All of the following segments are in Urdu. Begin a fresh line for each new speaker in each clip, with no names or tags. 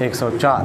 104।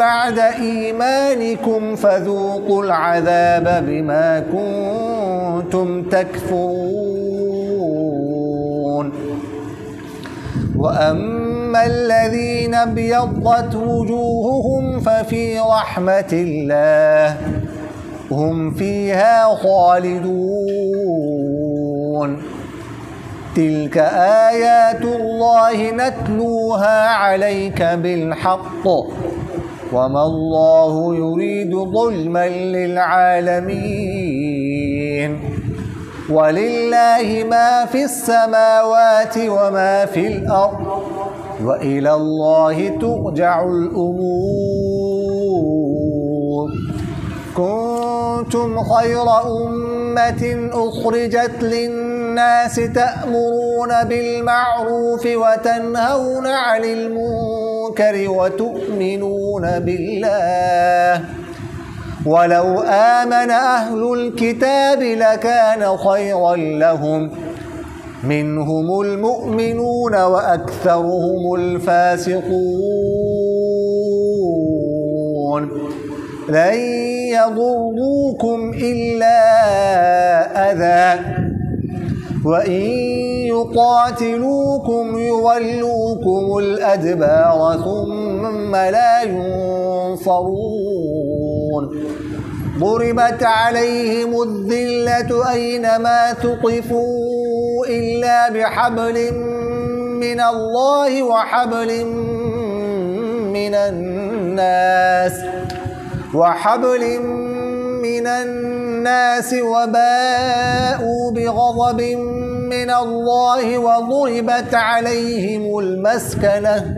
بعد إيمانكم فذوقوا العذاب بما كنتم تكفرون. وأما الذين ابيضت وجوههم ففي رحمة الله هم فيها خالدون. تلك آيات الله نتلوها عليك بالحق وما الله يريد ظلما للعالمين. ولله ما في السماوات وما في الأرض وإلى الله ترجع الأمور. كنتم خير أمة أخرجت للناس تأمرون بالمعروف وتنهون عن المنكر وتؤمنون بالله. ولو آمن أهل الكتاب لكان خيرا لهم منهم المؤمنون وأكثرهم الفاسقون. لن يضروكم إلا أذى وإن يقاتلوكم يولوكم الأدبار ثم لا ينصرون. ضربت عليهم الذلة أينما ثقفوا إلا بحبل من الله وحبل من الناس وباءوا بغضب من الله وضربت عليهم المسكنة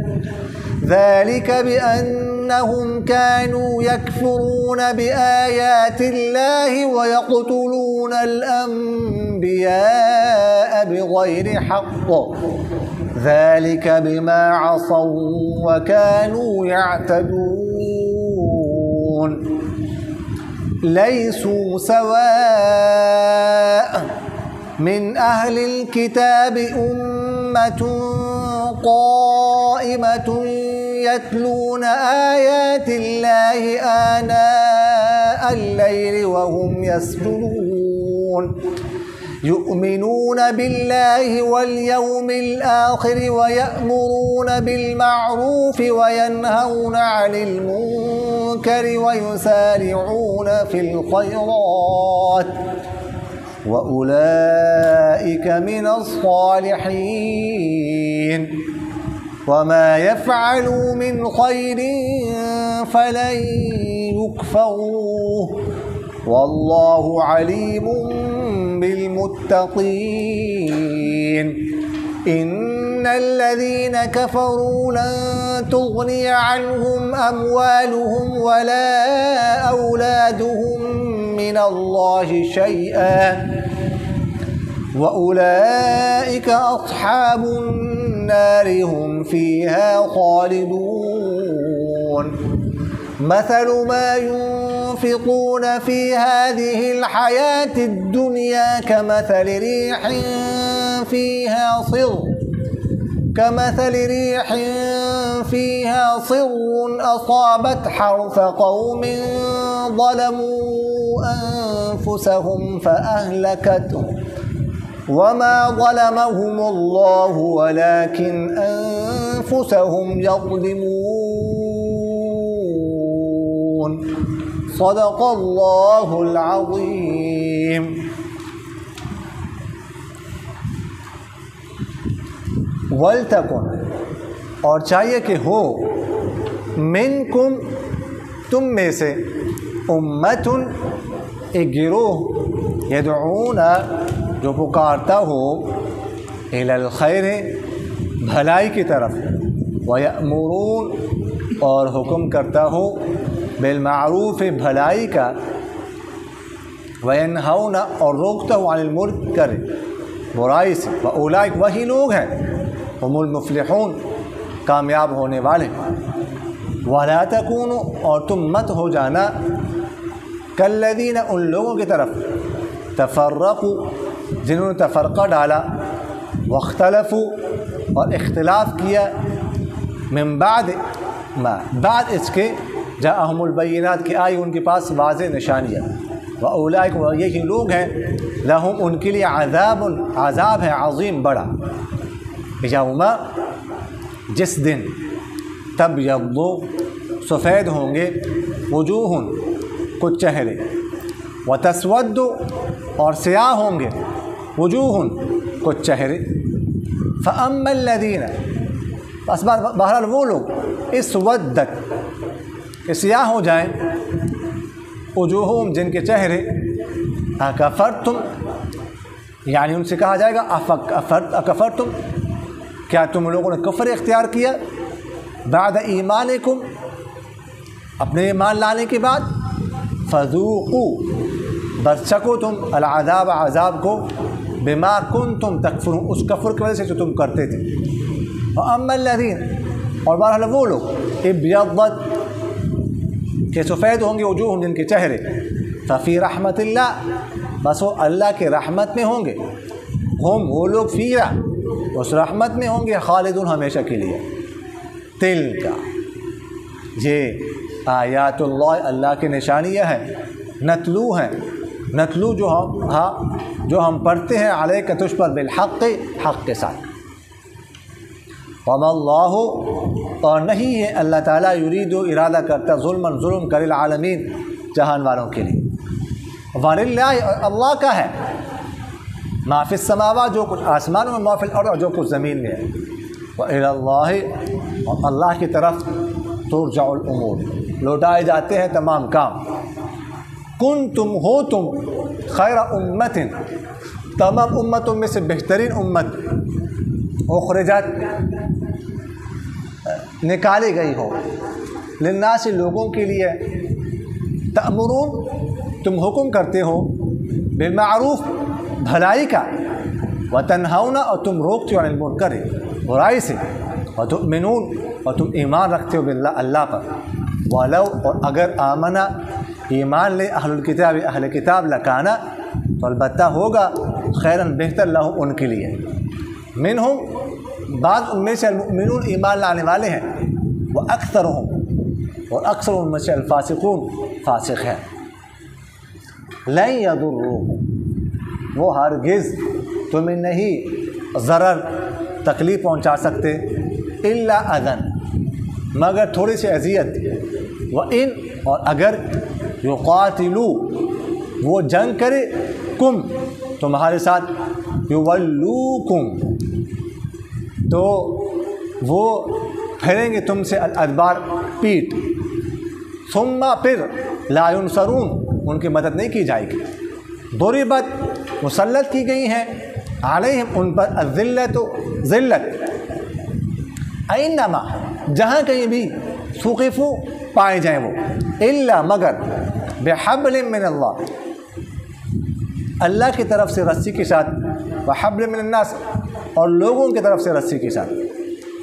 ذلك بأنهم كانوا يكفرون بآيات الله ويقتلون الأنبياء بغير حق ذلك بما عصوا وكانوا يعتدون. ليسوا سواء من أهل الكتاب أمة قائمة يتلون آيات الله آناء الليل وهم يسجدون يؤمنون بالله واليوم الآخر ويأمرون بالمعروف وينهون عن المنكر ويسارعون في الخيرات وأولئك من الصالحين. وما يفعلوا من خير فلن يكفروه والله عليم بالمتقين. إن الذين كفروا لن تغني عنهم أموالهم ولا أولادهم من الله شيئا وأولئك أصحاب النار هم فيها خالدون. مثل ما ينفقون في هذه الحياة الدنيا كمثل ريح فيها صر كمثل ريح فيها صر أصابت حرث قوم ظلموا أنفسهم فأهلكته وما ظلمهم الله ولكن أنفسهم يظلمون صدق الله العظيم. وَلْتَكُنْ اور چاہیے کہ ہو منکم تم میں سے امتن ایک گروہ یدعون جو پکارتا ہو الی الخیر بھلائی کی طرف ویأمرون اور حکم کرتا ہو بالمعروف بھلائی کا وینہون اور روکتا ہو عن المنکر برائی سے واولئک وہی لوگ ہیں ہم المفلحون کامیاب ہونے والے. ولا تکونوا اور تم مت ہو جانا کالذین ان لوگوں کی طرف تفرقوا جنہوں نے تفرقہ ڈالا واختلفوا اور اختلاف کیا من بعد ما بعد اس کے جاءہم البینات کی آئی ان کے پاس واضح نشانیاں واولئک وہ یہی لوگ ہیں لہم ان کے لیے عذاب ہے عظیم بڑا. یوم جس دن تبیض سفید ہوں گے وجوہ کچھ چہرے وتسود اور سیاہ ہوں گے وجوہ کچھ چہرے فاما الذین بس بہرحال وہ لوگ اسودت کہ سیاہ ہو جائیں وجوہم جن کے چہرے اکفرتم یعنی ان سے کہا جائے گا اکفرتم کیا تم لوگوں نے کفر اختیار کیا بعد ایمانکم اپنے ایمان لانے کے بعد فذوقوا بس چکو تم العذاب عذاب کو بما کنتم تکفرون اس کفر کی وجہ سے جو تم کرتے تھے. واما الذین اور بہرحال وہ لوگ ابیضت کہ سفید ہوں گے وجوہ جن کے چہرے ففی رحمت اللہ بس وہ اللہ کے رحمت میں ہوں گے ہم وہ لوگ فیہا اس رحمت میں ہوں گے خالدون ہمیشہ کے لیے. تلک یہ آیات اللہ اللہ کی نشانیاں ہیں نتلو جو ہم پڑھتے ہیں علیک تجھ پر بالحق حق کے ساتھ. وما اللہ اور نہیں ہے اللہ تعالیٰ یرید ارادہ کرتا ظلم کر العالمین جہان والوں کے لیے. وللہ اور اللہ کا ہے ما فی السماوات جو کچھ آسمانوں میں ما فی الارض اور جو کچھ زمین میں ہے. وإلی اللہ اور اللہ کی طرف ترجع الامور لوٹائے جاتے ہیں تمام کام. کنتم ہو تم خیر امت تمام امتوں میں سے بہترین امت اخرجت نکالی گئی ہو للناس لوگوں کے لیے تأمرون تم حکم کرتے ہو بالمعروف بھلائی کا وتنہون اور تم روکتے ہو عن المنکر برائی سے وتؤمنون اور تم ایمان رکھتے ہو باللہ اللہ پر. ولو اور اگر آمنا ایمان لے اہل الکتاب اہل کتاب لکانا تو البتہ ہوگا خیراً بہتر لہم ان کے لیے منہم بعض ان میں سے المؤمنون ایمان لانے والے ہیں واکثرهم اور اکثر ان میں سے الفاسقون فاسق ہیں. لن یضروکم وہ ہرگز تمہیں نہیں ضرر تکلیف پہنچا سکتے الا اذن مگر تھوڑی سی اذیت. وان اور اگر یقاتلو وہ جنگ کرے کم تمہارے ساتھ یولوکم تو وہ پھیریں گے تم سے الادبار پیٹ ثم پھر لا ینصرون ان کی مدد نہیں کی جائے گی. ضربت مسلط کی گئی ہیں علیہم ان پر الذلت ذلت اینما جہاں کہیں بھی ثقفوا پائے جائیں وہ الا مگر بحبل من اللہ اللہ کی طرف سے رسی کے ساتھ وحبل من الناس اور لوگوں کی طرف سے رسی کے ساتھ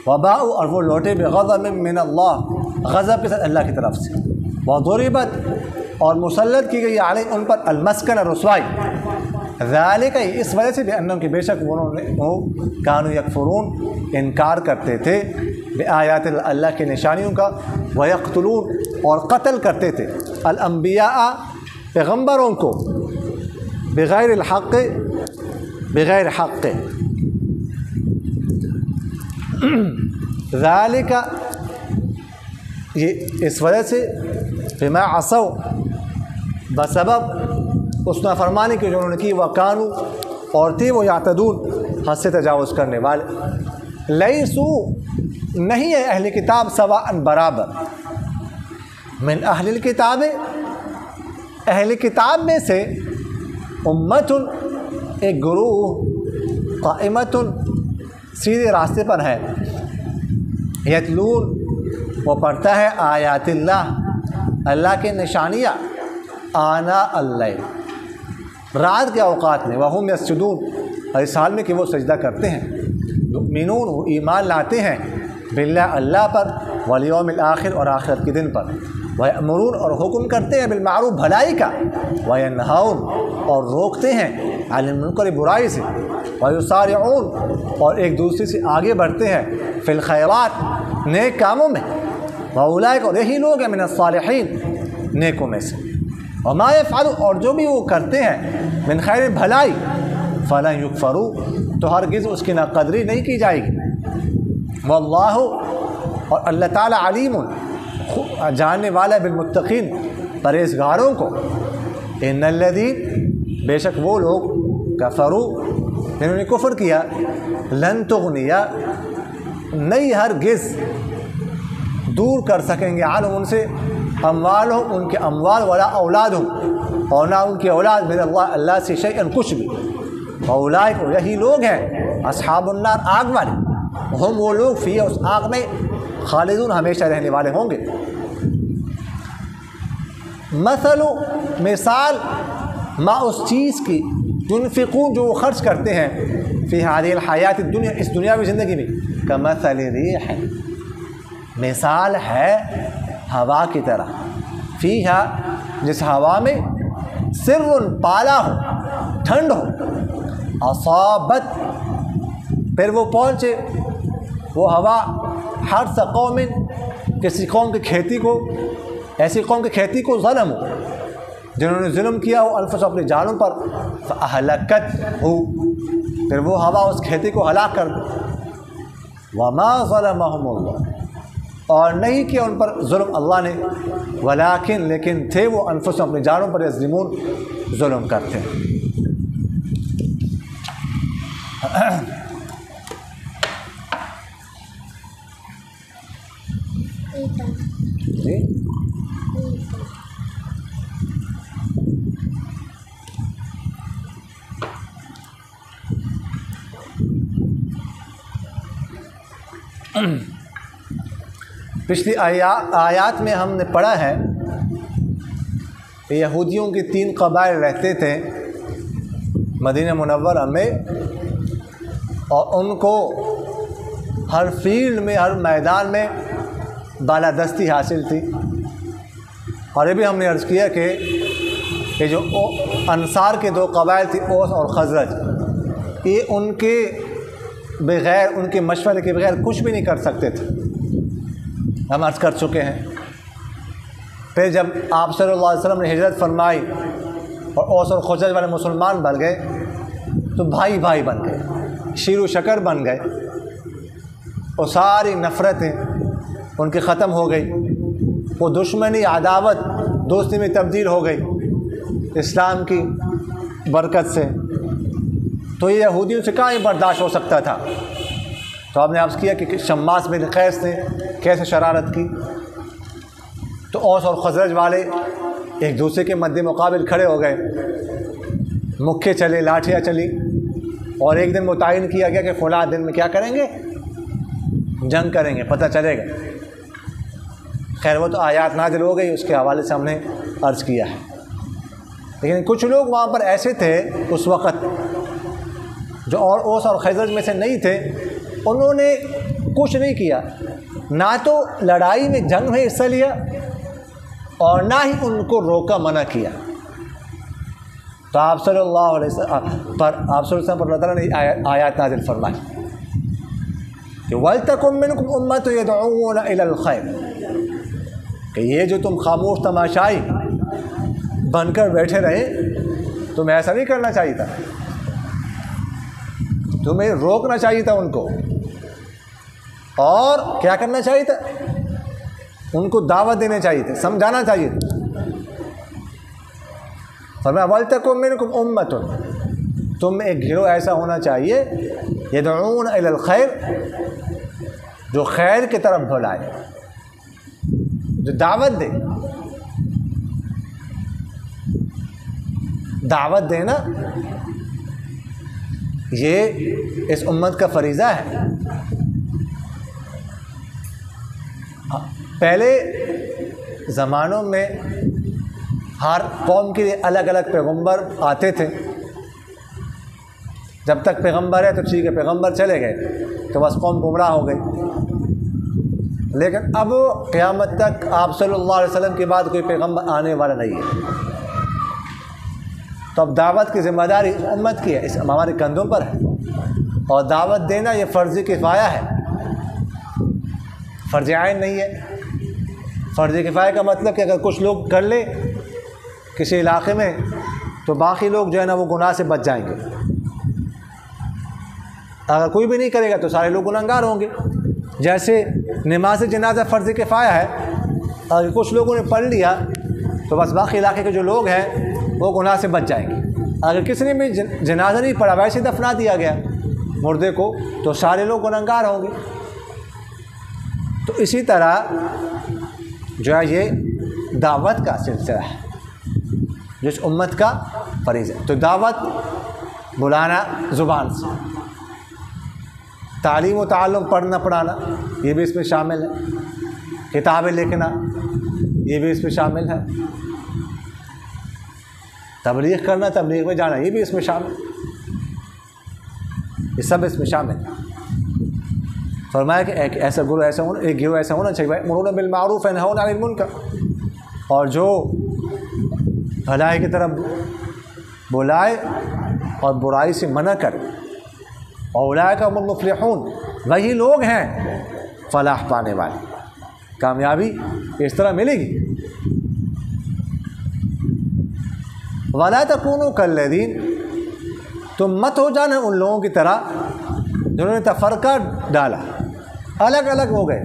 وباؤ اور وہ لوٹے بغضب من اللہ غضب کے ساتھ اللہ کی طرف سے وضربت اور مسلط کی گئی علیہ ان پر المسکن رسوائی ذالک اس وجہ سے بأنہم کہ بے شک وہ کانوا یکفرون انکار کرتے تھے بآیات اللہ کی نشانیوں کا، ویقتلون اور قتل کرتے تھے الانبیاء پیغمبروں کو بغیر الحق بغیر حق ذالک یہ اس وجہ سے بما عصوا بسبب اس نافرمانی کی جو انہوں نے کی، وکانوا اور تھے وہ یعتدون حد سے تجاوز کرنے والے، لیسو نہیں ہے اہل کتاب سواء برابر، من اہل الکتاب اہل کتاب میں سے امت ایک گروہ قائمت سیدھے راستے پر ہے، یتلون وہ پڑھتا ہے آیات اللہ اللہ کے نشانیاں آنا اللیل رات کے اوقات میں، وہم یسجدون اور اس حال میں کہ وہ سجدہ کرتے ہیں، یؤمنون وہ ایمان لاتے ہیں باللہ اللہ پر، والیوم الآخر اور آخرت کے دن پر، ویأمرون اور حکم کرتے ہیں بالمعروف بھلائی کا، وینہون اور روکتے ہیں عن المنکر برائی سے، ویسارعون اور ایک دوسرے سے آگے بڑھتے ہیں فی الخیرات نیک کاموں میں، واولئک اور یہی لوگ ہیں من الصالحین نیکوں میں سے، وما یفعلوا اور جو بھی وہ کرتے ہیں من خیر بھلائی فلن یکفروا تو ہرگز اس کی ناقدری نہیں کی جائے گی، واللہ اور اللہ تعالیٰ علیم جاننے والا بالمتقین پرہیزگاروں کو، ان الذین بے شک وہ لوگ کفروا جنہوں نے کفر کیا، لن تغنیا نہیں ہرگز دور کر سکیں گے عنہم ان سے، اموالہم ان کے اموال ولا اولادہم اور نہ ان کی اولاد من اللہ اللہ سے شیئا کچھ بھی، اولئک یہی لوگ ہیں اصحاب النار آگ والے، ہم وہ لوگ فیہا اس آگ میں خالدون ہمیشہ رہنے والے ہوں گے۔ مثل مثال ما اس چیز کی ينفقون جو وہ خرچ کرتے ہیں فی هذه الحیات الدنیا اس دنیاوی زندگی میں، کمثل ریح مثال ہے ہوا کی طرح، فیہا جس ہوا میں سر پالا ہو ٹھنڈ ہو، اصابت پھر وہ پہنچے وہ ہوا حرث قوم کسی قوم کی کھیتی کو، ایسی قوم کی کھیتی کو ظلم ہو جنہوں نے ظلم کیا ہو انفس اپنے جانوں پر، فاہلکت ہو پھر وہ ہوا اس کھیتی کو ہلاک کر دے، وما ظلمہم اللہ اور نہیں کیا ان پر ظلم اللہ نے، ولیکن لیکن تھے وہ انفس اپنے جانوں پر یظلمون ظلم کرتے ہیں۔ جی پچھلی آیات میں ہم نے پڑھا ہے کہ یہودیوں کے 3 قبائل رہتے تھے مدینہ منورہ میں، اور ان کو ہر فیلڈ میں ہر میدان میں بالادستی حاصل تھی، اور یہ بھی ہم نے عرض کیا کہ جو انصار کے 2 قبائل تھی اوس اور خزرج، یہ ان کے بغیر ان کے مشورے کے بغیر کچھ بھی نہیں کر سکتے تھے، ہم عرض کر چکے ہیں۔ پھر جب آپ صلی اللہ علیہ وسلم نے ہجرت فرمائی اور اوس اور خزرج والے مسلمان بن گئے تو بھائی بھائی بن گئے، شیر و شکر بن گئے، اور ساری نفرتیں ان کی ختم ہو گئی، وہ دشمنی عداوت دوستی میں تبدیل ہو گئی اسلام کی برکت سے۔ تو یہ یہودیوں سے کہاں یہ برداشت ہو سکتا تھا؟ تو آپ نے عرض کیا کہ شماس بن قیس نے کیسے شرارت کی، تو اوس اور خزرج والے ایک دوسرے کے مد مقابل کھڑے ہو گئے، مکے چلے، لاٹھیاں چلی، اور ایک دن متعین کیا گیا کہ فلاں دن میں کیا کریں گے، جنگ کریں گے، پتہ چلے گا۔ خیر وہ تو آیات نازل ہو گئی، اس کے حوالے سے ہم نے عرض کیا ہے، لیکن کچھ لوگ وہاں پر ایسے تھے اس وقت جو اور اوس اور خزرج میں سے نہیں تھے، انہوں نے کچھ نہیں کیا، نہ تو لڑائی میں جنگ میں حصہ لیا اور نہ ہی ان کو روکا منع کیا، تو آپ صلی اللہ علیہ وسلم پر اللہ تعالیٰ نے آیات نازل فرمائی کہ وَلْتَكُن مِّنكُمْ أُمَّةٌ يَدْعُونَ إِلَى الْخَيْرِ، کہ یہ جو تم خاموش تماشائی بن کر بیٹھے رہے، تمہیں ایسا نہیں کرنا چاہیے تھا، تمہیں روکنا چاہیے تھا ان کو، اور کیا کرنا چاہیے تھا؟ ان کو دعوت دینے چاہیے تھے، سمجھانا چاہیے تھا۔ فرمایا وَلْتَكُن مِّنكُمْ أُمَّةٌ، تم ایک گروہ ایسا ہونا چاہیے يَدْعُونَ إِلَى الْخَيْرِ، جو خیر کی طرف بلائے، جو دعوت دے۔ دعوت دینا یہ اس امت کا فریضہ ہے۔ پہلے زمانوں میں ہر قوم کے لیے الگ الگ پیغمبر آتے تھے، جب تک پیغمبر ہے تو ٹھیک ہے، پیغمبر چلے گئے تو بس قوم گمراہ ہو گئی۔ لیکن اب قیامت تک آپ صلی اللہ علیہ وسلم کے بعد کوئی پیغمبر آنے والا نہیں ہے، تو اب دعوت کی ذمہ داری امت کی ہے، اس ہمارے کندھوں پر ہے، اور دعوت دینا یہ فرض کفایہ ہے، فرض عین نہیں ہے۔ فرض کفایہ کا مطلب کہ اگر کچھ لوگ کر لیں کسی علاقے میں تو باقی لوگ جو ہے نا وہ گناہ سے بچ جائیں گے، اگر کوئی بھی نہیں کرے گا تو سارے لوگ گنہگار ہوں گے۔ جیسے نماز جنازہ فرض کفایہ ہے، اگر کچھ لوگوں نے پڑھ لیا تو بس باقی علاقے کے جو لوگ ہیں وہ گناہ سے بچ جائیں گے۔ اگر کسی نے بھی جنازہ نہیں پڑھا، ویسے دفنا دیا گیا مردے کو، تو سارے لوگ گنہگار ہوں گے۔ تو اسی طرح جو ہے یہ دعوت کا سلسلہ ہے جو اس امت کا فریضہ ہے۔ تو دعوت بلانا زبان سے، تعلیم و تعلم پڑھنا پڑھانا یہ بھی اس میں شامل ہے، کتابیں لکھنا یہ بھی اس میں شامل ہے، تبلیغ کرنا، تبلیغ میں جانا یہ بھی اس میں شامل، یہ سب اس میں شامل ہے۔ فرمایا کہ ایک ایسا گروہ ایسا ہونا، ایک گروہ ایسا ہونا چاہیے یأمرون بالمعروف وینہون عن المنکر، اور جو بھلائی کی طرف بلائے اور برائی سے منع کرے، اولئک هم المفلحون، وہی لوگ ہیں فلاح پانے والے، کامیابی اس طرح ملے گی۔ وَلَا تَكُونُوا كَالَّذِينَ، تم مت ہو جانا ان لوگوں کی طرح جنہوں نے تفرقہ ڈالا، الگ الگ ہو گئے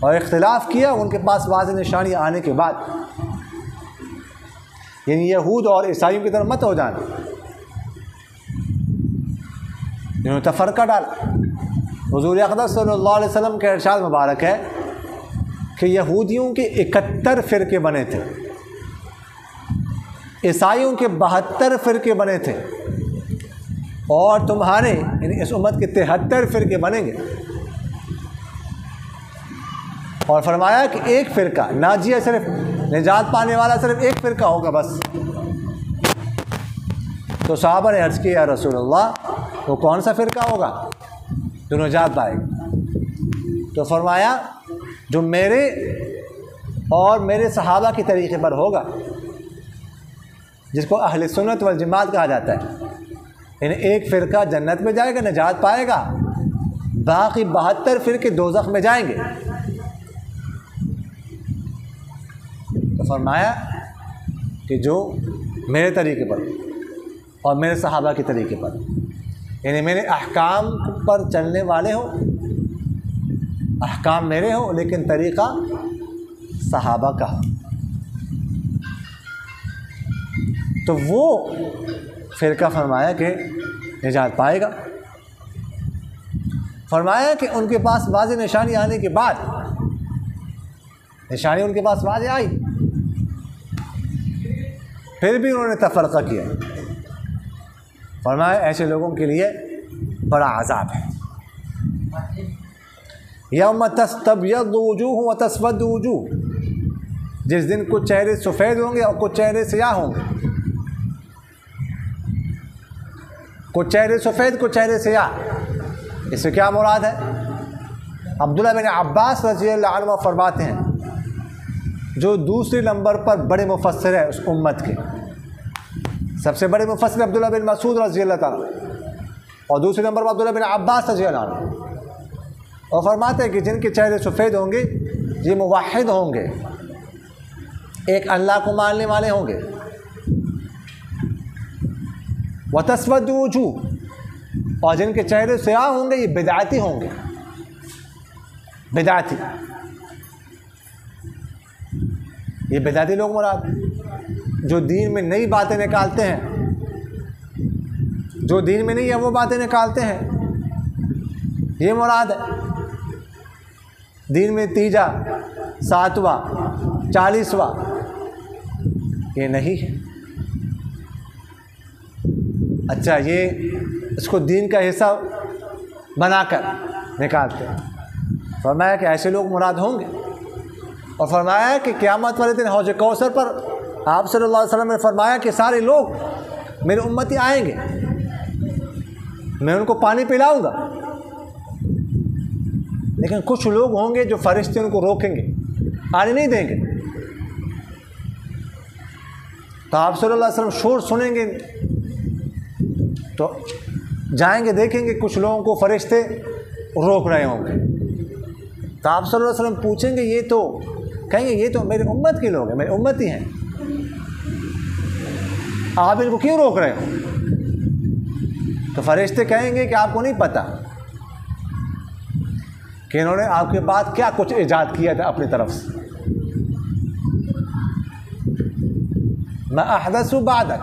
اور اختلاف کیا ان کے پاس واضح نشانی آنے کے بعد، یعنی یہود اور عیسائیوں کی طرح مت ہو جانا جنہوں نے تفرقہ ڈالا۔ حضور اقدس صلی اللہ علیہ وسلم کے ارشاد مبارک ہے کہ یہودیوں کے 71 فرقے بنے تھے، عیسائیوں کے 72 فرقے بنے تھے، اور تمہارے یعنی اس امت کے 73 فرقے بنیں گے۔ اور فرمایا کہ ایک فرقہ ناجیہ، صرف نجات پانے والا صرف ایک فرقہ ہوگا بس۔ تو صحابہ نے عرض کیا یا رسول اللہ وہ کون سا فرقہ ہوگا جو نجات پائے گا؟ تو فرمایا جو میرے اور میرے صحابہ کے طریقے پر ہوگا، جس کو اہل سنت والجماعت کہا جاتا ہے، یعنی ایک فرقہ جنت میں جائے گا، نجات پائے گا، باقی 72 فرقے دوزخ میں جائیں گے۔ تو فرمایا کہ جو میرے طریقے پر اور میرے صحابہ کے طریقے پر، یعنی میرے احکام پر چلنے والے ہوں، احکام میرے ہوں لیکن طریقہ صحابہ کا، تو وہ فرقہ فرمایا کہ نجات پائے گا۔ فرمایا کہ ان کے پاس واضح نشانی آنے کے بعد، نشانی ان کے پاس واضح آئی، پھر بھی انہوں نے تفرقہ کیا، فرمایا ایسے لوگوں کے لیے بڑا عذاب ہے۔ یوم تستبیض وجوہ وتسود وجوہ، جس دن کچھ چہرے سفید ہوں گے اور کچھ چہرے سیاہ ہوں گے، کچھ چہرے سفید کچھ چہرے سیاہ۔ اس سے کیا مراد ہے؟ عبداللہ بن عباس رضی اللہ عنہ فرماتے ہیں، جو دوسرے نمبر پر بڑے مفسر ہیں اس امت کے، سب سے بڑے مفسر عبداللہ بن مسعود رضی اللہ تعالیٰ، اور دوسرے نمبر پر عبداللہ بن عباس رضی اللہ عنہ، اور فرماتے ہیں کہ جن کے چہرے سفید ہوں گے یہ موحد ہوں گے، ایک اللہ کو ماننے والے ہوں گے۔ وَتَسْوَدُّ وُجُوهُ، اور جن کے چہرے سیاہ ہوں گے یہ بدعتی ہوں گے، بدعتی، یہ بدعتی لوگ مراد جو دین میں نئی باتیں نکالتے ہیں، جو دین میں نہیں ہے وہ باتیں نکالتے ہیں، یہ مراد ہے۔ دین میں تیجا، ساتواں، 40واں یہ نہیں ہے۔ اچھا، یہ اس کو دین کا حصہ بنا کر نکالتے ہیں۔ فرمایا کہ ایسے لوگ مراد ہوں گے، اور فرمایا کہ قیامت والے دن حوض کوثر پر آپ صلی اللہ علیہ وسلم نے فرمایا کہ سارے لوگ میرے امتی آئیں گے، میں ان کو پانی پلاؤں گا، لیکن کچھ لوگ ہوں گے جو فرشتے ان کو روکیں گے، آنے نہیں دیں گے۔ تو آپ صلی اللہ علیہ وسلم شور سنیں گے تو جائیں گے، دیکھیں گے کچھ لوگوں کو فرشتے روک رہے ہوں گے۔ تو آپ صلی اللہ علیہ وسلم پوچھیں گے، یہ تو کہیں گے یہ تو میرے امت کے لوگ ہیں، میرے امتی ہیں، آپ ان کو کیوں روک رہے ہو؟ تو فرشتے کہیں گے کہ آپ کو نہیں پتہ کہ انہوں نے آپ کے بعد کیا کچھ ایجاد کیا تھا اپنی طرف سے۔ میں احدث بعدک،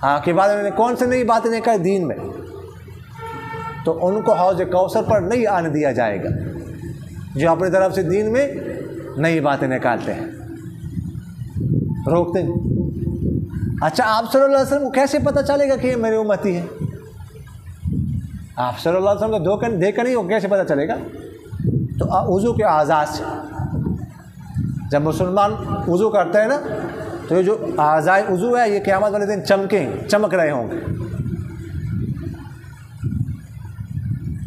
آپ کے بعد انہوں نے کون سے نئی باتیں نکالی دین میں، تو ان کو حوض کوثر پر نہیں آنے دیا جائے گا جو اپنی طرف سے دین میں نئی باتیں نکالتے ہیں، روکتے ہیں۔ اچھا، آپ صلی اللہ علیہ وسلم کو کیسے پتہ چلے گا کہ یہ میرے امتی ہے؟ آپ صلی اللہ علیہ وسلم کو دیکھا نہیں ہو، کیسے پتہ چلے گا؟ تو وضو کے اعضاء سے، جب مسلمان وضو کرتے ہیں نا تو یہ جو اعضاء وضو ہے یہ قیامت والے دن چمک رہے ہوں گے،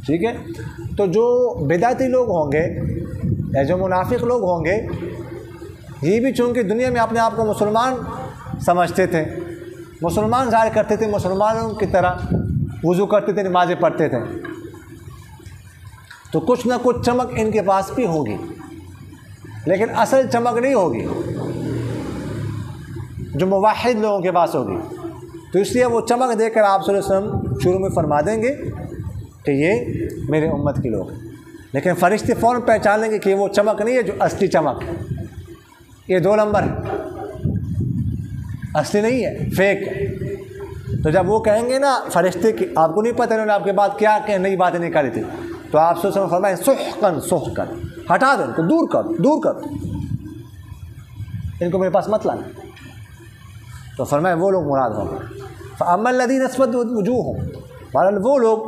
ٹھیک ہے؟ تو جو بدعتی لوگ ہوں گے یا جو منافق لوگ ہوں گے، یہ بھی چونکہ دنیا میں اپنے آپ کو مسلمان سمجھتے تھے، مسلمان ظاہر کرتے تھے، مسلمانوں کی طرح وضو کرتے تھے، نمازیں پڑھتے تھے، تو کچھ نہ کچھ چمک ان کے پاس بھی ہوگی، لیکن اصل چمک نہیں ہوگی جو موحد لوگوں کے پاس ہوگی۔ تو اس لیے وہ چمک دے کر آپ صلی اللہ علیہ وسلم شروع میں فرما دیں گے کہ یہ میرے امت کے لوگ ہیں، لیکن فرشتے فوراً پہچان لیں گے کہ وہ چمک نہیں ہے جو اصلی چمک ہے، یہ 2 نمبر ہے، اصلی نہیں ہے، فیک ہے۔ تو جب وہ کہیں گے نا فرشتے کہ آپ کو نہیں پتہ انہوں نے آپ کے بعد کیا کہ نئی باتیں نکالی تھی، تو آپ صلی اللہ علیہ وسلم فرمائیں سحقاً سحقاً، ہٹا دو ان کو، دور کر ان کو میرے پاس مت لانا۔ تو فرمائیں وہ لوگ مراد ہوں گے۔ فَأَمَّا الَّذِينَ اسْوَدَّتْ وُجُوهُمْ، بہرحال وہ لوگ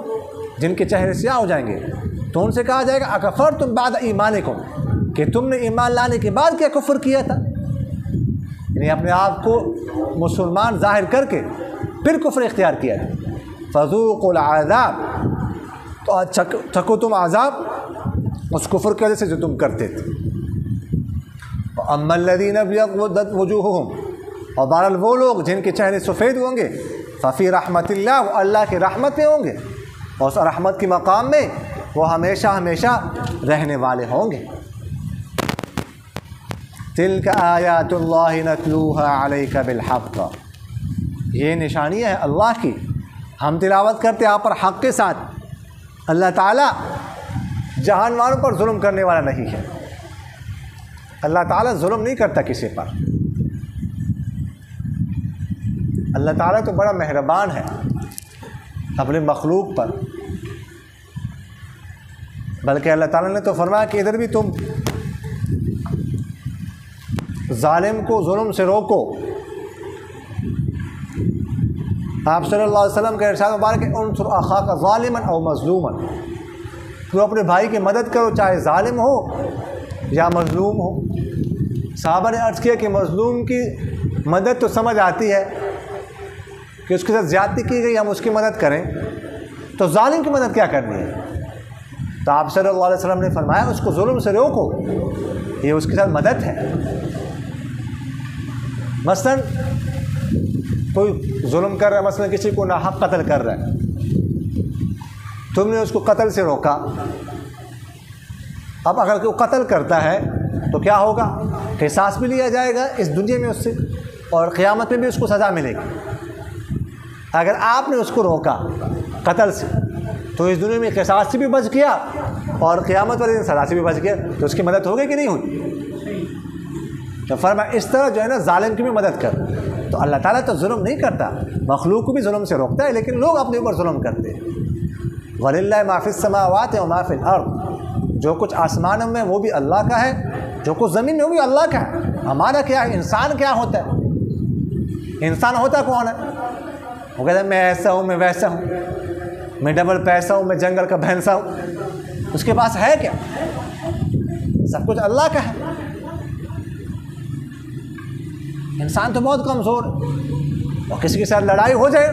جن کے چہرے سیاہ ہو جائیں گے تو ان سے کہا جائے گا اکفرتم بعد ایمانکم، کہ تم نے ایمان لانے کے بعد کیا کفر کیا تھا، یعنی اپنے آپ کو مسلمان ظاہر کر کے پھر کفر اختیار کیا تھا۔ فذوقوا العذاب، تو چکھو تم عذاب اس کفر کی وجہ سے جو تم کرتے تھے۔ وَأَمَّا الَّذِينَ ابْيَضَّتْ وُجُوهُهُمْ، اور بہرحال وہ لوگ جن کے چہرے سفید ہوں گے، ففی رحمت اللہ، وہ اللہ کی رحمت میں ہوں گے، اور اس رحمت کی مقام میں وہ ہمیشہ ہمیشہ رہنے والے ہوں گے۔ تلک آیات اللہ نتلوها علیک بالحق، یہ نشانی ہے اللہ کی، ہم تلاوت کرتے آپ پر حق کے ساتھ۔ اللہ تعالیٰ جہان والوں پر ظلم کرنے والا نہیں ہے، اللہ تعالیٰ ظلم نہیں کرتا کسی پر، اللہ تعالیٰ تو بڑا مہربان ہے اپنے مخلوق پر، بلکہ اللہ تعالیٰ نے تو فرمایا کہ ادھر بھی تم ظالم کو ظلم سے روکو۔ آپ صلی اللہ علیہ وسلم کا ارشاد مبارک ہے انصر اخاک ظالما او مظلوما، تو اپنے بھائی کی مدد کرو چاہے ظالم ہو یا مظلوم ہو۔ صحابہ نے عرض کیا کہ مظلوم کی مدد تو سمجھ آتی ہے کہ اس کے ساتھ زیادتی کی گئی، ہم اس کی مدد کریں، تو ظالم کی مدد کیا کرنی ہے؟ تو آپ صلی اللہ علیہ وسلم نے فرمایا اس کو ظلم سے روکو، یہ اس کے ساتھ مدد ہے۔ مثلا کوئی ظلم کر رہا ہے، مثلا کسی کو ناحق قتل کر رہا ہے، تم نے اس کو قتل سے روکا، اب اگر کوئی قتل کرتا ہے تو کیا ہوگا؟ قصاص بھی لیا جائے گا اس دنیا میں اس سے، اور قیامت میں بھی اس کو سزا ملے گی۔ اگر آپ نے اس کو روکا قتل سے تو اس دنیا میں قصاص سے بھی بچ گیا اور قیامت والے دن سزا سے بھی بچ گیا، تو اس کی مدد ہوگی کہ نہیں ہوئی؟ تو فرمایا اس طرح جو ہے نا ظالم کی بھی مدد کر۔ تو اللہ تعالیٰ تو ظلم نہیں کرتا، مخلوق کو بھی ظلم سے روکتا ہے، لیکن لوگ اپنے اوپر ظلم کرتے ہیں۔ وَلِلَّهِ مَا فِي السَّمَاوَاتِ وَمَا فِي الْأَرْضِ، جو کچھ آسمانوں میں وہ بھی اللہ کا ہے، جو کچھ زمین میں وہ بھی اللہ کا ہے۔ ہمارا کیا ہے؟ انسان کیا ہوتا ہے؟ انسان ہوتا کون ہے؟ وہ کہتا ہے میں ایسا ہوں، میں ویسا ہوں، میں ڈبل پیسہ ہوں، میں جنگل کا بھینسا ہوں۔ اس کے پاس ہے کیا؟ سب کچھ اللہ کا ہے۔ انسان تو بہت کمزور ہے، اور کسی کے ساتھ لڑائی ہو جائے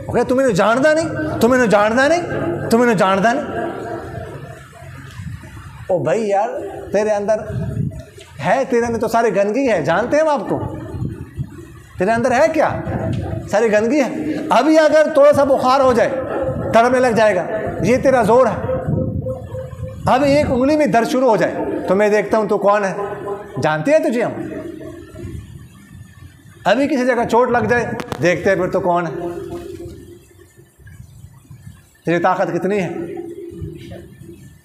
وہ کہے تمہیں جانتا نہیں، تمہیں جانتا نہیں، تمہیں جانتا نہیں۔ او بھائی یار تیرے اندر ہے، تیرے اندر تو ساری گندگی ہے، جانتے ہیں ہم آپ کو، تیرے اندر ہے کیا؟ ساری گندگی ہے۔ ابھی اگر تھوڑا سا بخار ہو جائے، تڑپنے لگ جائے گا، یہ تیرا زور ہے۔ ابھی ایک انگلی میں درد شروع ہو جائے تو میں دیکھتا ہوں تو کون ہے؟ جانتے ہیں تجھے ہم۔ ابھی کسی جگہ چوٹ لگ جائے دیکھتے ہیں پھر تو کون ہے؟ تیری طاقت کتنی ہے؟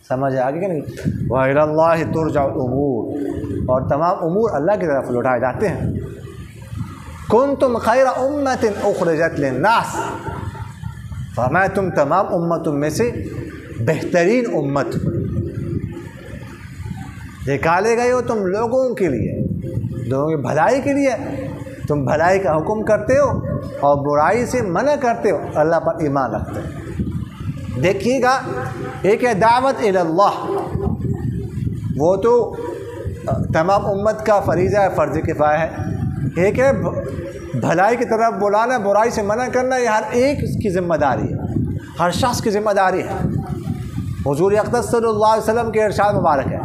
سمجھ آگے کہ نہیں؟ وَإِلَى اللَّهِ تُرْجَعُ الْأُمُورُ، اور تمام امور اللہ کی طرف لوٹائے جاتے ہیں۔ كُنْتُمْ خَيْرَ أُمَّةٍ أُخْرِجَتْ لِلنَّاسِ، فرمایا تم تمام امتوں میں سے بہترین امت نکالے گئے ہو تم لوگوں کے لیے، لوگوں کی بھلائی کے لیے۔ تم بھلائی کا حکم کرتے ہو اور برائی سے منع کرتے ہو، اللہ پر ایمان رکھتے ہو۔ دیکھیے گا، ایک ہے دعوت الی اللہ، وہ تو تمام امت کا فریضہ ہے، فرض کفایہ ہے۔ ایک ہے بھلائی کی طرف بلانا، برائی سے منع کرنا، یہ ہر ایک کی ذمہ داری ہے، ہر شخص کی ذمہ داری ہے۔ حضور اقدس صلی اللہ علیہ وسلم کے ارشاد مبارک ہے،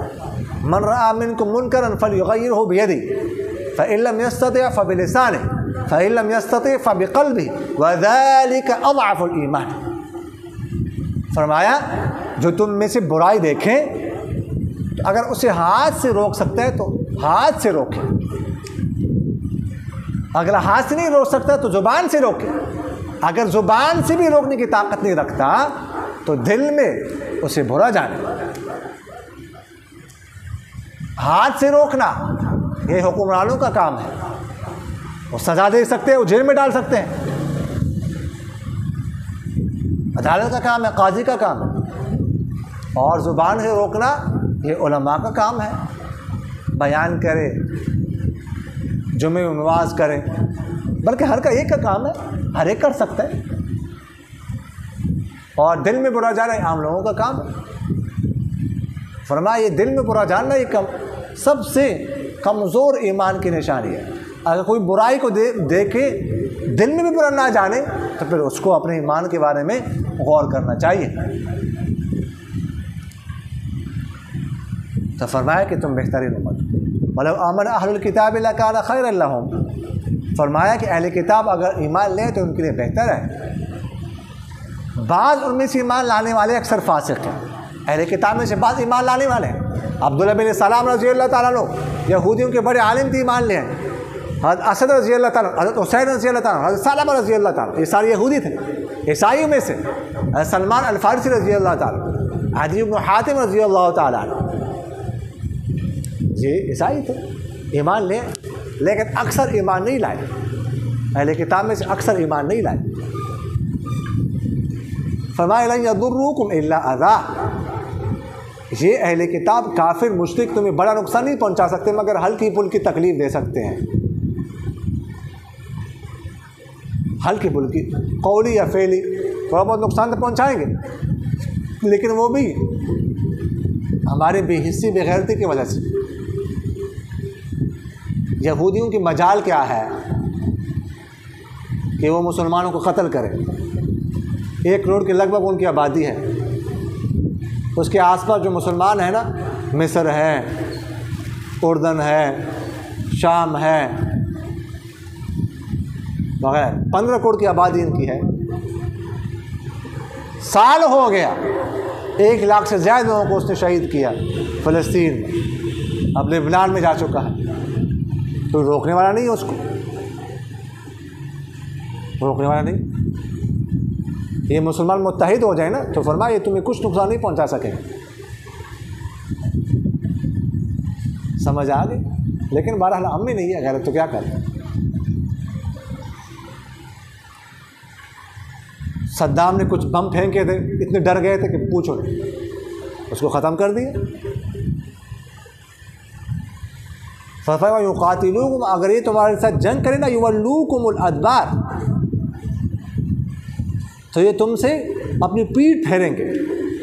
من رأى منکم منکرا فلیغیرہ بیدہ فإن لم يستطع فبلسانه فإن لم يستطع فبقلبه وذلك اضعف الایمان۔ فرمایا جو تم میں سے برائی دیکھیں تو اگر اسے ہاتھ سے روک سکتا ہے تو ہاتھ سے روکے، اگر ہاتھ سے نہیں روک سکتا تو زبان سے روکے، اگر زبان سے بھی روکنے کی طاقت نہیں رکھتا تو دل میں اسے برا جانے۔ ہاتھ سے روکنا یہ حکمرانوں کا کام ہے، وہ سزا دے سکتے ہیں، وہ جیل میں ڈال سکتے ہیں، عدالت کا کام ہے، قاضی کا کام ہے۔ اور زبان سے روکنا یہ علماء کا کام ہے، بیان کرے، جمعے میں نماز کرے، بلکہ ہر کا ایک کا کام ہے، ہر ایک کر سکتا ہے۔ اور دل میں برا جانا عام لوگوں کا کام ہے۔ فرمایا یہ دل میں برا جاننا یہ سب سے کمزور ایمان کی نشانی ہے۔ اگر کوئی برائی کو دیکھے دل میں بھی برا نہ جانے تو پھر اس کو اپنے ایمان کے بارے میں غور کرنا چاہیے۔ تو فرمایا کہ تم بہترین امت، وَلَوْ آمَنَ أَهْلُ الْكِتَابِ لَكَانَ خَيْرًا لَهُمْ، فرمایا کہ اہل کتاب اگر ایمان لیں تو ان کے لیے بہتر ہے۔ بعض ان میں سے ایمان لانے والے اکثر فاسق ہیں، اہل کتاب میں سے بعض ایمان لانے والے ہیں۔ عبداللہ بن سلام رضی اللہ تعالیٰ عنہ یہودیوں کے بڑے عالم تھے، ایمان لے ہیں۔ حضرت اسد رضی اللہ تعالیٰ، حضرت حسین رضی اللہ تعالیٰ، حضرت سلمہ رضی اللہ تعالیٰ، یہ سارے یہودی تھے، عیسائیوں میں سے۔ حضرت سلمان الفارسی رضی اللہ تعالیٰ، عدی بن حاتم رضی اللہ تعالیٰ عنہ، یہ عیسائی تھے، ایمان لے، لیکن اکثر ایمان نہیں لائے، اہل کتاب میں سے اکثر ایمان نہیں لائے۔ فرمایا لن یضروکم الا اذی، یہ اہل کتاب کافر مشرک تمہیں بڑا نقصان نہیں پہنچا سکتے مگر ہلکی پھلکی تکلیف دے سکتے ہیں، ہلکی پھلکی قولی یا فعلی، تھوڑا بہت نقصان تو پہنچائیں گے، لیکن وہ بھی ہمارے بے حسی بے غیرتی کی وجہ سے۔ یہودیوں کی مجال کیا ہے کہ وہ مسلمانوں کو قتل کریں، 1 کروڑ کے لگ بھگ ان کی آبادی ہے، اس کے آس پاس جو مسلمان ہیں نا، مصر ہے، اردن ہے، شام ہے، بغیر 15 کروڑ کی آبادی ان کی ہے. سال ہو گیا 1 لاکھ سے زیادہ لوگوں کو اس نے شہید کیا فلسطین میں. اب لبنان میں جا چکا ہے. تو روکنے والا نہیں ہے اس کو, روکنے والا نہیں. یہ مسلمان متحد ہو جائے نا تو فرمایا یہ تمہیں کچھ نقصان نہیں پہنچا سکے. سمجھ آ گئی. لیکن بہرحال ہم میں نہیں ہے غیرت, تو کیا کریں. صدام نے کچھ بم پھینکے تھے, اتنے ڈر گئے تھے کہ پوچھو نہیں, اس کو ختم کر دیا. یقاتلوکم, اگر یہ تمہارے ساتھ جنگ کرے نا, یولوکم الادبار, تو یہ تم سے اپنی پیٹھ پھیریں گے,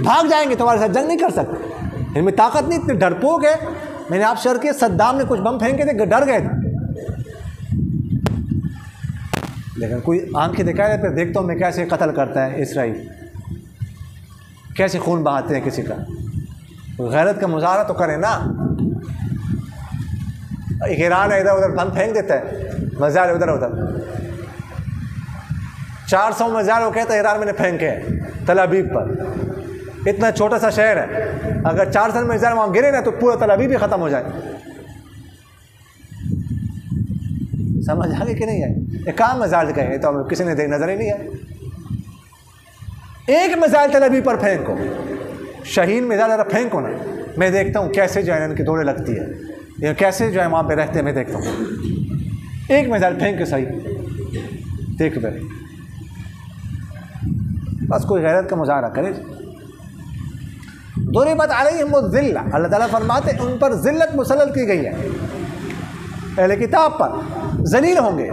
بھاگ جائیں گے, تمہارے ساتھ جنگ نہیں کر سکتے. ان میں طاقت نہیں, اتنے ڈرپوک ہے. میں نے آپ شعر کیا, صدام نے کچھ بم پھینکے تھے, ڈر گئے تھے. لیکن کوئی آنکھیں دکھائے پھر دیکھتا ہوں میں کیسے قتل کرتا ہے اسرائیل, کیسے خون بہاتے ہیں کسی کا. غیرت کا مظاہرہ تو کریں نا. ایران ہے ادھر ادھر بم پھینک دیتا ہے, مزار ادھر ادھر 400 مزار وہ کہتا ہے ایران میں نے پھینکے ہیں تل ابیب پر. اتنا چھوٹا سا شہر ہے, اگر 400 مزار وہاں گرے نا تو پورا تل ابیب بھی ختم ہو جائے. سمجھ آ گئی کہ نہیں ہے. ایک کام مزار دکھائے تو ہمیں کسی نے دیکھ نظر ہی نہیں آئے. ایک مزار تل ابیب پر پھینکو, شہین مزار ذرا پھینکو نا, میں دیکھتا ہوں کیسے جو ہے ان کی دوڑیں لگتی ہے, یا کیسے جو ہے وہاں پہ رہتے ہیں, میں دیکھتا ہوں. ایک مزار پھینک کے صحیح دیکھ بھائی, بس کوئی غیرت کا مظاہرہ کرے. ضربت علیہم الذلہ, اللہ تعالیٰ فرماتے ان پر ذلت مسلط کی گئی ہے. اہل کتاب پر ذلیل ہوں گے,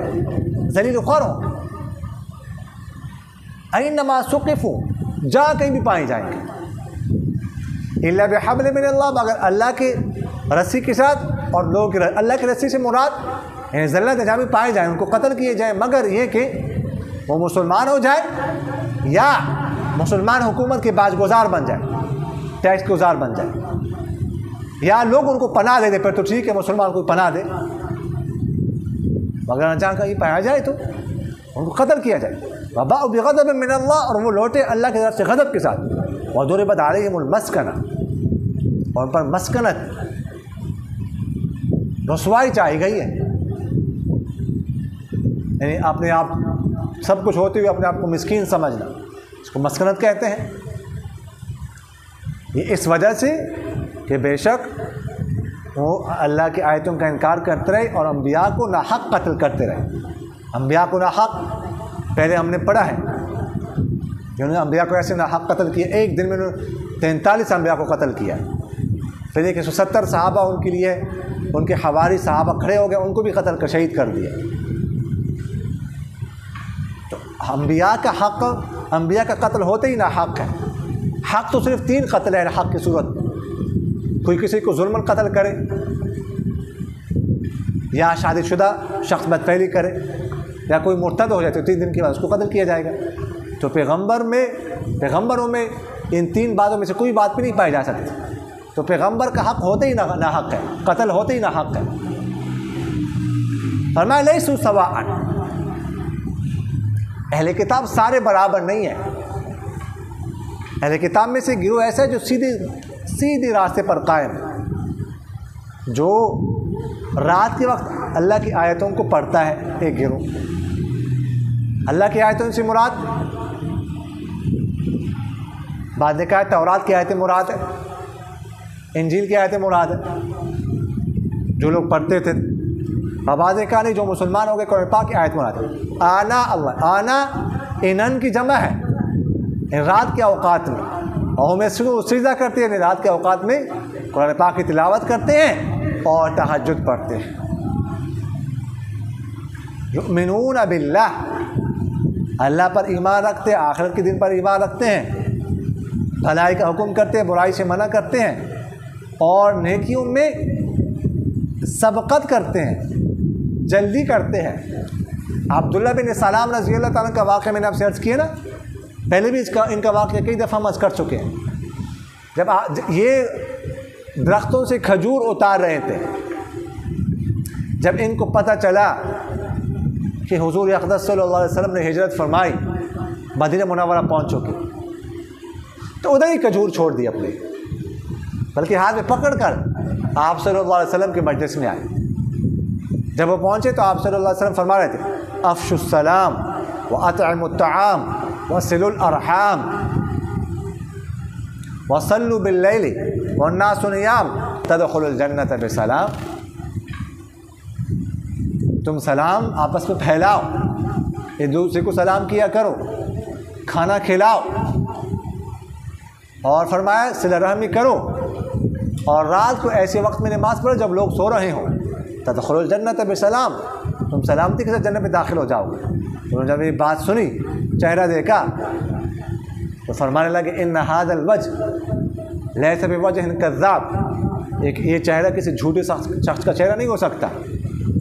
ذلیل و خوار ہوں گے. اینما ثقفوا, جہاں کہیں بھی پائے جائیں گے. الا بحبل من اللہ, مگر اللہ کی رسی کے ساتھ, اور لوگ اللہ کی رسی سے مراد یعنی ذلت جہاں بھی پائے جائیں ان کو قتل کیے جائیں, مگر یہ کہ وہ مسلمان ہو جائے یا مسلمان حکومت کے باج گزار بن جائے, ٹیکس گزار بن جائے, یا لوگ ان کو پناہ دے دے, پھر تو ٹھیک ہے مسلمان کو پناہ دے. مگر جہاں کہیں پایا جائے تو ان کو قتل کیا جائے. وباءوا بغضب من اللہ, اور وہ لوٹے اللہ کی طرف سے غضب کے ساتھ. وضربت علیہم المسکنہ, اور ان پر مسکنت رسوائی چاہی گئی ہے. یعنی اپنے آپ سب کچھ ہوتے ہوئے اپنے آپ کو مسکین سمجھنا, اس کو مسکنت کہتے ہیں. یہ اس وجہ سے کہ بے شک وہ اللہ کی آیتوں کا انکار کرتے رہے اور انبیاء کو ناحق قتل کرتے رہے. انبیاء کو ناحق پہلے ہم نے پڑھا ہے, جنہوں نے انبیاء کو ایسے ناحق قتل کیا. ایک دن میں انہوں نے 43 انبیاء کو قتل کیا. پھر ایک 170 صحابہ ان کے لیے, ان کے حواری صحابہ کھڑے ہو گئے, ان کو بھی قتل کر شہید کر دیا. تو انبیاء کا حق, انبیاء کا قتل ہوتے ہی ناحق ہے. حق تو صرف 3 قتل ہے حق کی صورت. کوئی کسی کو ظلماً قتل کرے, یا شادی شدہ شخص بدفعلی کرے, یا کوئی مرتد ہو جائے تو 3 دن کے بعد اس کو قتل کیا جائے گا. تو پیغمبروں میں ان 3 باتوں میں سے کوئی بات بھی نہیں پائی جا سکتی. تو پیغمبر کا حق ہوتے ہی ناحق ہے, قتل ہوتے ہی ناحق ہے. فرمایا لیسوا سواء, اہل کتاب سارے برابر نہیں ہیں. اہل کتاب میں سے گروہ ایسا ہے جو سیدھے راستے پر قائم ہے, جو رات کے وقت اللہ کی آیتوں کو پڑھتا ہے. ایک گروہ اللہ کی آیتوں سے مراد بعد نے کہا تورات کی آیتیں مراد ہے, انجیل کی آیتیں مراد ہے, جو لوگ پڑھتے تھے. بعد نے کہا نہیں, جو مسلمان ہو گئے قرآن پاک کی آیت مراد ہے. آنا اللہ, آنا انن کی جمع ہے, رات کے اوقات میں, اور میں سجدہ کرتے ہیں رات کے اوقات میں, قرآن پاک کی تلاوت کرتے ہیں اور تہجد پڑھتے ہیں. یؤمنون باللہ, اللہ پر ایمان رکھتے ہیں, آخرت کے دن پر ایمان رکھتے ہیں, بھلائی کا حکم کرتے ہیں, برائی سے منع کرتے ہیں, اور نیکیوں میں سبقت کرتے ہیں, جلدی کرتے ہیں. عبداللہ بن سلام رضی اللہ تعالیٰ کا واقعہ میں نے آپ سے عرض کیا نا, پہلے بھی ان کا واقعہ کئی دفعہ ہم عرض کر چکے ہیں. جب یہ درختوں سے کھجور اتار رہے تھے, جب ان کو پتہ چلا کہ حضور اقدس صلی اللہ علیہ وسلم نے ہجرت فرمائی، مدینہ منورہ پہنچ چکے، تو ادھر ہی کھجور چھوڑ دی اپنے، بلکہ ہاتھ میں پکڑ کر آپ صلی اللہ علیہ وسلم کے مجلس میں آئے۔ جب وہ پہنچے تو آپ صلی اللہ علیہ وسلم فرما رہے تھے افشوا السلام واطعموا الطعام وصلوا الارحام وصلوا باللیل والناس نیام تدخلوا الجنۃ بسلام۔ تم سلام آپس میں پھیلاؤ، ایک دوسرے کو سلام کیا کرو، کھانا کھلاؤ، اور فرمایا صلہ رحمی کرو، اور رات کو ایسے وقت میں نماز پڑھو جب لوگ سو رہے ہوں، تدخلوا الجنۃ بسلام، تم سلامتی کے ساتھ جنت میں داخل ہو جاؤ گے۔ انہوں نے جب یہ بات سنی، چہرہ دیکھا، تو فرمانے لگے ان ھذا الوجه لیس بوجه کذاب، یہ چہرہ کسی جھوٹے شخص کا چہرہ نہیں ہو سکتا۔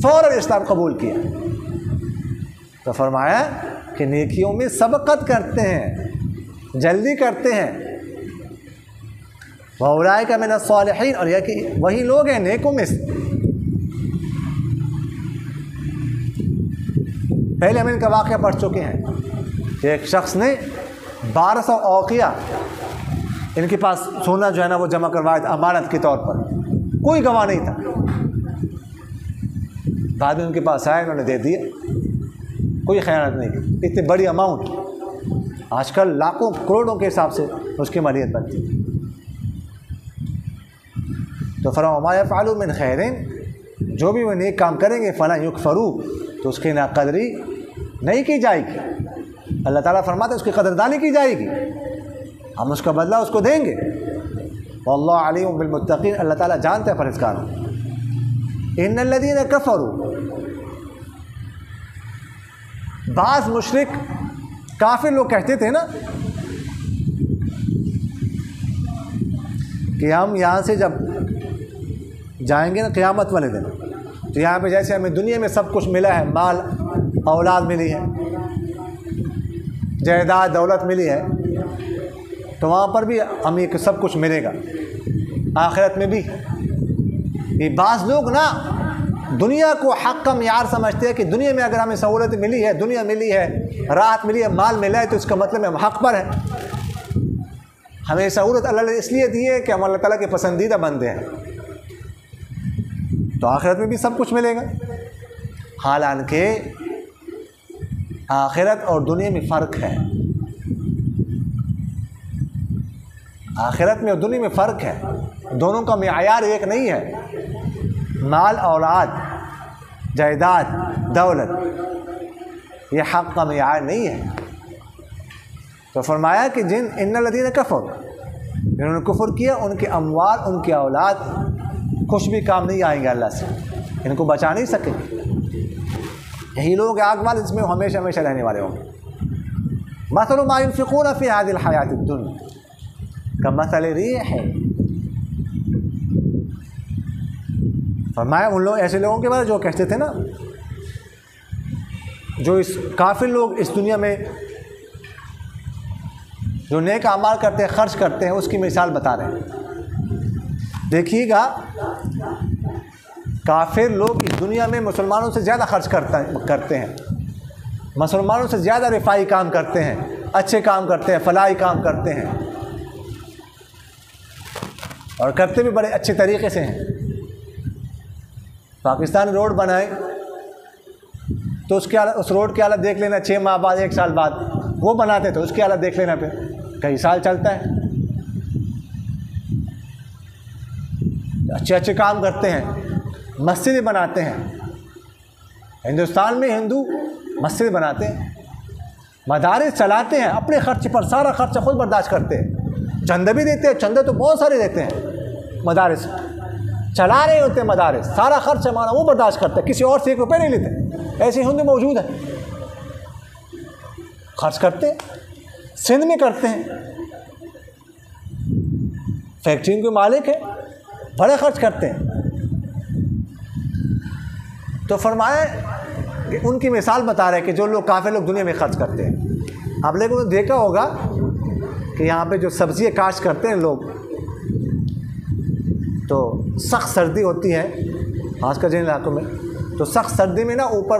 فوراً اسلام قبول کیا۔ تو فرمایا کہ نیکیوں میں سبقت کرتے ہیں، جلدی کرتے ہیں، وَأُولَٰئِكَ مِنَ الصَّالِحِينَ، اور یہ کہ وہی لوگ ہیں نیکوں میں سے۔ پہلے ہم ان کا واقعہ پڑھ چکے ہیں کہ ایک شخص نے 1200 اوقیہ ان کے پاس سونا جو ہے نا وہ جمع کروایا تھا امانت کے طور پر، کوئی گواہ نہیں تھا۔ بعد میں ان کے پاس آئے، انہوں نے دے دیا، کوئی خیانت نہیں کی۔ اتنی بڑی اماؤنٹ آج کل لاکھوں کروڑوں کے حساب سے اس کی مالیت بنتی ہے۔ تو فرمایا وَمَا يَفْعَلُوا مِنْ خَيْرٍ، جو بھی وہ نیک کام کریں گے فَلَا يُكْفَرُوا، تو اس کی ناقدری نہیں کی جائے گی۔ اللہ تعالیٰ فرماتا ہے اس کی قدردانی کی جائے گی، ہم اس کا بدلہ اس کو دیں گے۔ واللہ علیم بالمتقین، اللہ تعالیٰ جانتا ہے پرہیزگاروں۔ ان الذین کفروا، بعض مشرک کافر لوگ کہتے تھے نا کہ ہم یہاں سے جب جائیں گے نا قیامت والے دن، تو یہاں پہ جیسے ہمیں دنیا میں سب کچھ ملا ہے، مال اولاد ملی ہے، جائیداد دولت ملی ہے، تو وہاں پر بھی ہمیں سب کچھ ملے گا، آخرت میں بھی۔ یہ بعض لوگ نا دنیا کو حق کا معیار سمجھتے ہیں کہ دنیا میں اگر ہمیں سہولت ملی ہے، دنیا ملی ہے، راحت ملی ہے، مال ملا ہے، تو اس کا مطلب ہم حق پر ہیں۔ ہمیں سہولت اللہ نے اس لیے دی ہے کہ ہم اللہ تعالیٰ کے پسندیدہ بندے ہیں، تو آخرت میں بھی سب کچھ ملے گا۔ حالانکہ آخرت اور دنیا میں فرق ہے، آخرت میں اور دنیا میں فرق ہے، دونوں کا معیار ایک نہیں ہے۔ مال اولاد جائیداد دولت یہ حق کا معیار نہیں ہے۔ تو فرمایا کہ ان الذین کفروا، جنہوں نے کفر کیا، ان کے اموال ان کے اولاد کچھ بھی کام نہیں آئیں گے، اللہ سے ان کو بچا نہیں سکیں گے۔ یہی لوگ آگ والے جس میں ہمیشہ ہمیشہ رہنے والے ہوں گے۔ مثل ما ينفقون في هذه الحیات الدنیا کمثل ریح، فرمایا ان لوگ ایسے لوگوں کے بارے جو کہتے تھے نا، جو اس کافر لوگ اس دنیا میں جو نیک اعمال کرتے ہیں، خرچ کرتے ہیں، اس کی مثال بتا رہے ہیں۔ دیکھیے گا کافر لوگ اس دنیا میں مسلمانوں سے زیادہ خرچ کرتے ہیں، مسلمانوں سے زیادہ رفائی کام کرتے ہیں، اچھے کام کرتے ہیں، فلاحی کام کرتے ہیں، اور کرتے بھی بڑے اچھے طریقے سے ہیں۔ پاکستان روڈ بنائے تو اس روڈ کی حالت دیکھ لینا 6 ماہ بعد، 1 سال بعد، وہ بناتے تو اس کی حالت دیکھ لینا پھر کئی سال چلتا ہے۔ اچھے اچھے کام کرتے ہیں، مسجدیں بناتے ہیں، ہندوستان میں ہندو مسجد بناتے ہیں، مدارس چلاتے ہیں، اپنے خرچ پر سارا خرچہ خود برداشت کرتے ہیں، چندہ بھی دیتے ہیں، چندہ تو بہت سارے دیتے ہیں، مدارس چلا رہے ہوتے ہیں، مدارس سارا خرچ ہمارا وہ برداشت کرتے ہیں، کسی اور سے 1 روپے نہیں لیتے۔ ایسے ہندو موجود ہیں، خرچ کرتے ہیں، سندھ میں کرتے ہیں، فیکٹریوں کے مالک ہیں، بڑے خرچ کرتے ہیں۔ تو فرمایا کہ ان کی مثال بتا رہے کہ جو لوگ کافر لوگ دنیا میں خرچ کرتے ہیں۔ آپ لوگوں نے دیکھا ہوگا کہ یہاں پہ جو سبزیاں کاشت کرتے ہیں لوگ، تو سخت سردی ہوتی ہے خاص کر جن علاقوں میں، تو سخت سردی میں نا اوپر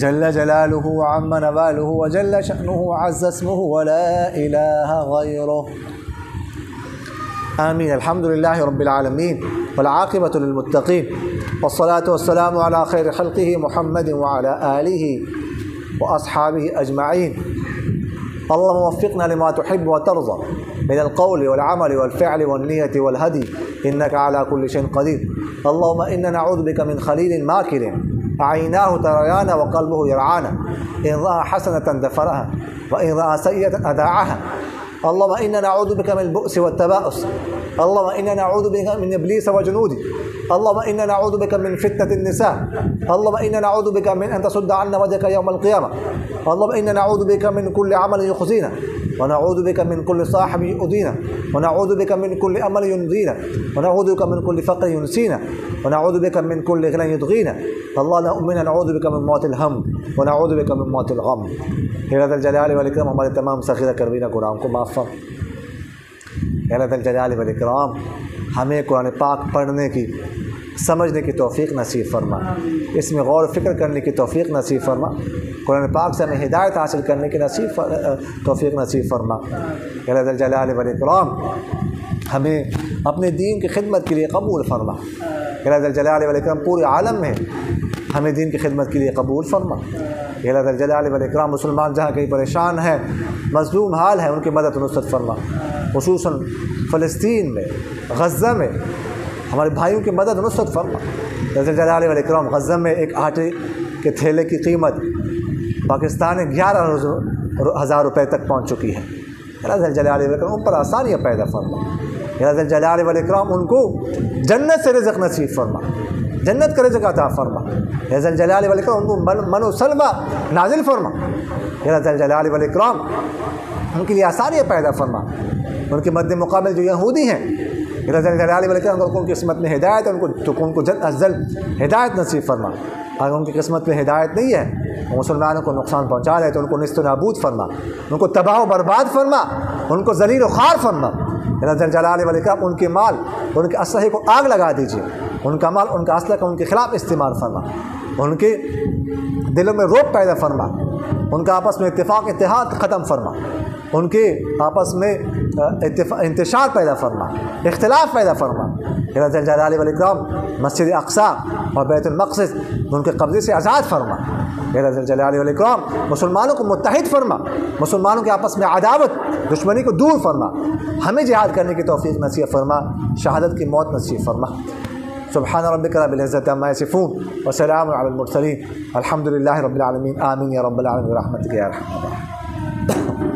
جل جلالہ وعم نوالہ وجل شأنہ وعز اسمہ ولا الہ غیرہ. آمین. الحمد للہ رب العالمین والعاقبۃ للمتقین والصلاة والسلام علی خیر خلقہ محمد وعلی آلہ واصحابہ اجمعین. اللهم وفقنا لما تحب وترضى من القول والعمل والفعل والنية والهدي إنك على كل شيء قدير. اللهم إنا نعوذ بك من خليل ماكر عيناه تريانا وقلبه يرعانا إن رأى حسنة دفرها وإن رأى سيئة أداعها. اللهم إنا نعوذ بك من البؤس والتباؤس. اللهم إنا نعوذ بك من إبليس وجنوده. اللهم إنا نعوذ بك من فتنة النساء. اللهم إنا نعوذ بك من أن تصد عنا وجهك يوم القيامة. اللهم إنا نعوذ بك من كل عمل يخزينا ونعوذ بك من كل صاحب يؤذينا ونعوذ بك من كل أمل ينذينا ونعوذ بك من كل فقر ينسينا ونعوذ بك من كل غنى يطغينا. اللهم إنا نعوذ بك من موت الهم ونعوذ بك من موت الغم. یا ذا الجلال والاکرام ہمارے تمام صغیرہ کبیرہ گناہوں کو معاف فرما. یا ذا الجلال والاکرام ہمیں قرآن پاک پڑھنے کی سمجھنے کی توفیق نصیب فرما. اس میں غور و فکر کرنے کی توفیق نصیب فرما. قرآن پاک سے ہمیں ہدایت حاصل کرنے کی توفیق نصیب فرما. یا ذا الجلال والاکرام ہمیں اپنے دین کی خدمت کے لیے قبول فرما. یا ذا الجلال والاکرام پورے عالم میں ہمیں دین کی خدمت کے لیے قبول فرما. یا ذا الجلال والاکرام مسلمان جہاں کہیں پریشان ہیں، مظلوم حال ہے، ان کی مدد و نصرت فرما. خصوصاً فلسطین میں، غزہ میں ہمارے بھائیوں کی مدد و نصرت فرما. یا ذا الجلال والاکرام غزہ میں ایک آٹے کے تھیلے کی قیمت پاکستان میں 11,000 روپے تک پہنچ چکی ہے. یا ذا الجلال والاکرام ان پر آسانیاں پیدا فرما. یا ذا الجلال والاکرام ان کو جنت سے رزق نصیب فرما، جنت کا رزق عطا فرما. یا ذا الجلال والاکرام ان کو من و سلوہ نازل فرما. یا ذا الجلال والاکرام ان کے لیے آسانیاں پیدا فرما. ان کے مد مقابل جو یہودی ہیں، یا ذا الجلال والاکرام اگر ان کی قسمت میں ہدایت ہے تو ان کو جلد از جلد ہدایت نصیب فرما. اگر ان کی قسمت میں ہدایت نہیں ہے، وہ مسلمانوں کو نقصان پہنچا رہے تو ان کو نیست و نابود فرما، ان کو تباہ و برباد فرما، ان کو ذلیل و خوار فرما. یا ذا الجلال والاکرام ان کے مال، ان کے اسلحے کو آگ لگا دیجیے. ان کا مال، ان کا اسلحہ کا ان کے خلاف استعمال فرما. ان کے دلوں میں رعب پیدا فرما. ان کا آپس میں اتفاق اتحاد ختم فرما. ان کے آپس میں انتشار پیدا فرما، اختلاف پیدا فرما. یا ذا الجلال والاکرام مسجد اقصی اور بیت المقدس ان کے قبضے سے آزاد فرما. یا ذا الجلال والاکرام مسلمانوں کو متحد فرما، مسلمانوں کے آپس میں عداوت دشمنی کو دور فرما. ہمیں جہاد کرنے کی توفیق نصیب فرما، شہادت کی موت نصیب فرما. سبحان ربک رب العزۃ عما یصفون وسلام علی المرسلین الحمد للہ رب العالمین. آمین یا رب العالمین برحمتک یا ارحم الراحمین.